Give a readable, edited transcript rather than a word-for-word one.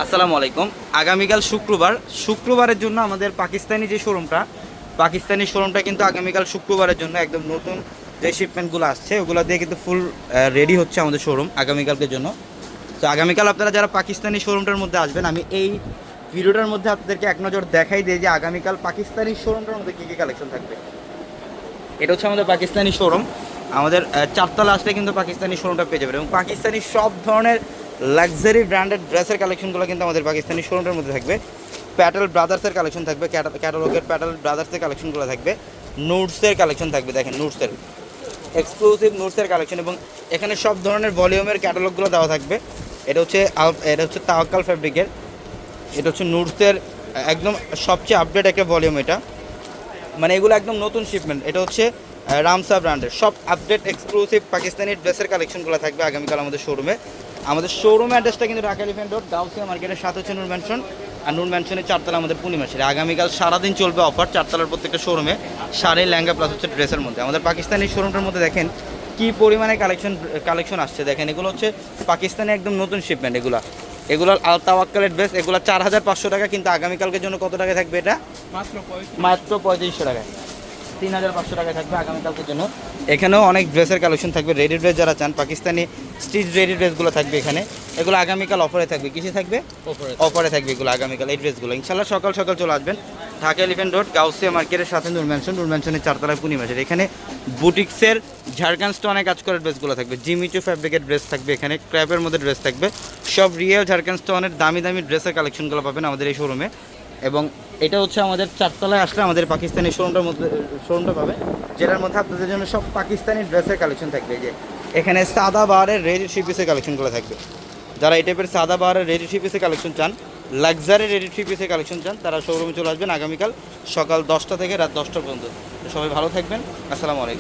আসসালামু আলাইকুম। আগামীকাল শুক্রবারের জন্য আমাদের পাকিস্তানি শোরুমটা কিন্তু আগামীকাল শুক্রবারের জন্য একদম নতুন যে শিপমেন্টগুলো আসছে ওগুলো দিয়ে কিন্তু ফুল রেডি হচ্ছে আমাদের শোরুম আগামীকালকের জন্য। তো আগামীকাল আপনারা যারা পাকিস্তানি শোরুমটার মধ্যে আসবেন, আমি এই ভিডিওটার মধ্যে আপনাদেরকে এক নজর দেখাই দিই যে আগামীকাল পাকিস্তানি শোরুমটার মধ্যে কী কী কালেকশন থাকবে। এটা হচ্ছে আমাদের পাকিস্তানি শোরুম। আমাদের চারতলা আসলে কিন্তু পাকিস্তানি শোরুমটা পেয়ে যাবেন এবং পাকিস্তানি সব ধরনের লাক্সারি ব্র্যান্ডেড ড্রেসের কালেকশনগুলো কিন্তু আমাদের পাকিস্তানি শোরুমটার মধ্যে থাকবে। প্যাটেল ব্রাদার্সের কালেকশন থাকবে, ক্যাটালগের প্যাটেল ব্রাদার্সের কালেকশনগুলো থাকবে, নুটসের কালেকশন থাকবে। দেখেন নুটসের এক্সক্লুসিভ নুটসের কালেকশন এবং এখানে সব ধরনের ভলিউমের ক্যাটালগুলো দেওয়া থাকবে। এটা হচ্ছে তাওয়াক্কাল ফ্যাব্রিকের, এটা হচ্ছে নুটসের একদম সবচেয়ে আপডেট একটা ভলিউম। এটা মানে এগুলো একদম নতুন শিপমেন্ট। এটা হচ্ছে রামসা ব্র্যান্ডের সব আপডেট এক্সক্লুসিভ পাকিস্তানি ড্রেসের কালেকশনগুলো থাকবে আগামীকাল আমাদের শোরুমে। আমাদের শোরুম অ্যাড্রেসটা কিন্তু ঢাকা এলিফ্যান্ট রোড, গাউসিয়া মার্কেটের সাথে হচ্ছে নূর ম্যানশন, আর নূর ম্যানশনের চারতলা আমাদের পূর্ণিমাসের। আগামীকাল সারাদিন চলবে অফার চারতলার প্রত্যেকটা শোরুমে, শাড়ি, লেহেঙ্গা প্লাস হচ্ছে ড্রেসের মধ্যে। আমাদের পাকিস্তানি শোরুমটার মধ্যে দেখেন কী পরিমাণে কালেকশন আসছে। দেখেন এগুলো হচ্ছে পাকিস্তানি একদম নতুন শিপমেন্ট। এগুলো আল তাওয়াক্কালের ড্রেস, এগুলো 4,500 টাকা, কিন্তু আগামীকালকের জন্য কত টাকা থাকবে? এটা মাত্র 3500 টাকায়, 3,500 টাকায় থাকবে আগামীকালকের জন্য। এখানেও অনেক ড্রেসের কালেকশন থাকবে, রেডি ড্রেস যারা চান পাকিস্তানি স্টিচ রেডি ড্রেসগুলো থাকবে এখানে। এগুলো আগামীকাল অফারে থাকবে। কিসে থাকবে? অফারে থাকবে এগুলো আগামীকাল এই ড্রেসগুলো। ইনশাল্লাহ সকাল সকাল চলে আসবেন ঢাকা এলিফ্যান্ট রোড, গাউসিয়া মার্কেটের সাথে নূর ম্যানশনের চারতলায় পূর্ণিমাসের। এখানে বুটিক্সের ঝাড়খান্ড স্টোনে কাজ করা ড্রেসগুলো থাকবে, জিমিচু ফ্যাব্রিকের ড্রেস থাকবে, এখানে ক্র্যাপের মধ্যে ড্রেস থাকবে। সব রিয়েল ঝাড়খান্ড স্টোনের দামি দামি ড্রেসের কালেকশনগুলো পাবেন আমাদের এই শোরুমে। এবং এটা হচ্ছে আমাদের চারতলায় আসলে আমাদের পাকিস্তানি শোরুমটা পাবে, যেটার মধ্যে আপনাদের জন্য সব পাকিস্তানি ড্রেসের কালেকশন থাকবে। এই যে এখানে সাদা বাহারের রেডি থ্রি পিসের কালেকশনগুলো থাকবে। যারা এই টাইপের সাদা বাহারের রেডি থ্রি পিসের কালেকশন চান, লাক্সারি রেডি থ্রি পিসের কালেকশন চান, তারা শোরুমে চলে আসবেন আগামীকাল সকাল 10টা থেকে রাত 10টা পর্যন্ত। সবাই ভালো থাকবেন। আসসালামু আলাইকুম।